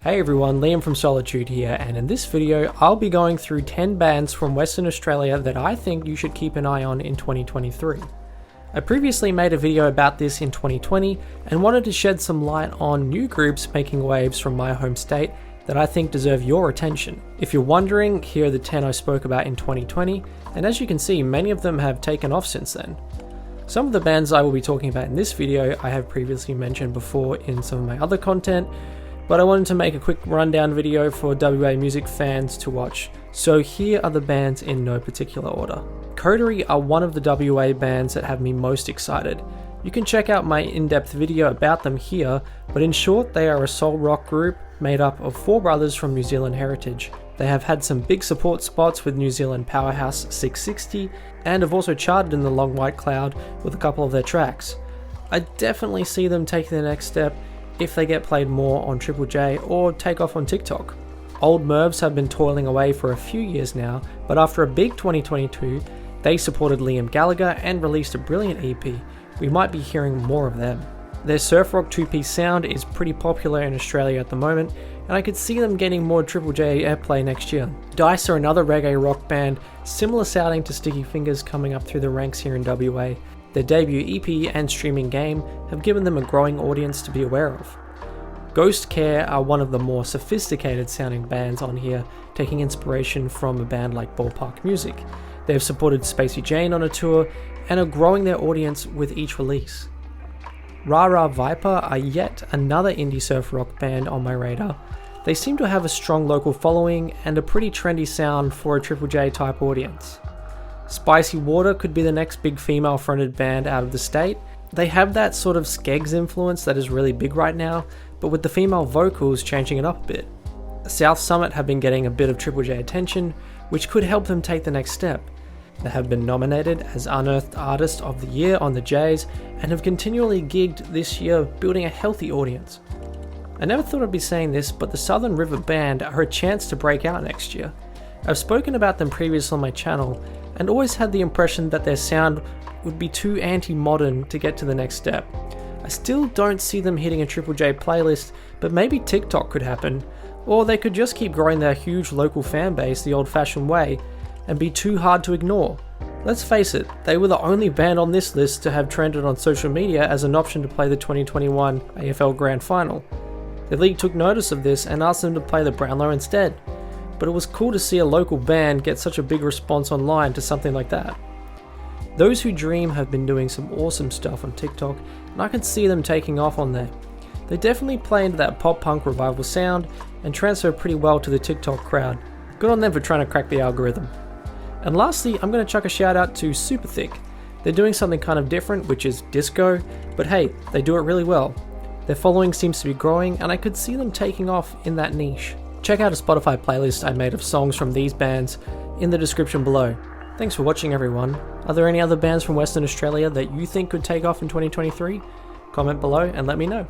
Hey everyone, Liam from Solitude here, and in this video I'll be going through 10 bands from Western Australia that I think you should keep an eye on in 2023. I previously made a video about this in 2020 and wanted to shed some light on new groups making waves from my home state that I think deserve your attention. If you're wondering, here are the 10 I spoke about in 2020, and as you can see, many of them have taken off since then. Some of the bands I will be talking about in this video I have previously mentioned before in some of my other content, but I wanted to make a quick rundown video for WA music fans to watch, so here are the bands in no particular order. Coterie are one of the WA bands that have me most excited. You can check out my in-depth video about them here, but in short they are a soul rock group made up of 4 brothers from New Zealand heritage. They have had some big support spots with New Zealand powerhouse 660 and have also charted in the Long White Cloud with a couple of their tracks. I definitely see them taking the next step if they get played more on Triple J or take off on TikTok. Old Mervs have been toiling away for a few years now, but after a big 2022, they supported Liam Gallagher and released a brilliant EP. We might be hearing more of them. Their surf rock 2-piece sound is pretty popular in Australia at the moment, and I could see them getting more Triple J airplay next year. Dice are another reggae rock band, similar sounding to Sticky Fingers, coming up through the ranks here in WA. Their debut EP and streaming game have given them a growing audience to be aware of. Ghost Care are one of the more sophisticated sounding bands on here, taking inspiration from a band like Ballpark Music. They have supported Spici Jane on a tour and are growing their audience with each release. Rara Viper are yet another indie surf rock band on my radar. They seem to have a strong local following and a pretty trendy sound for a Triple J type audience. Spici Water could be the next big female fronted band out of the state. They have that sort of Skeggs influence that is really big right now, but with the female vocals changing it up a bit. South Summit have been getting a bit of Triple J attention, which could help them take the next step. They have been nominated as Unearthed Artist of the Year on the Jays and have continually gigged this year, building a healthy audience. I never thought I'd be saying this, but the Southern River Band are a chance to break out next year. I've spoken about them previously on my channel and always had the impression that their sound would be too anti-modern to get to the next step. I still don't see them hitting a Triple J playlist, but maybe TikTok could happen, or they could just keep growing their huge local fan base the old-fashioned way and be too hard to ignore. Let's face it, they were the only band on this list to have trended on social media as an option to play the 2021 AFL Grand Final. The league took notice of this and asked them to play the Brownlow instead, but it was cool to see a local band get such a big response online to something like that. Those Who Dream have been doing some awesome stuff on TikTok, and I can see them taking off on there. They definitely play into that pop-punk revival sound and transfer pretty well to the TikTok crowd. Good on them for trying to crack the algorithm. And lastly, I'm going to chuck a shout out to Supathick. They're doing something kind of different, which is disco, but hey, they do it really well. Their following seems to be growing, and I could see them taking off in that niche. Check out a Spotify playlist I made of songs from these bands in the description below. Thanks for watching everyone. Are there any other bands from Western Australia that you think could take off in 2023? Comment below and let me know.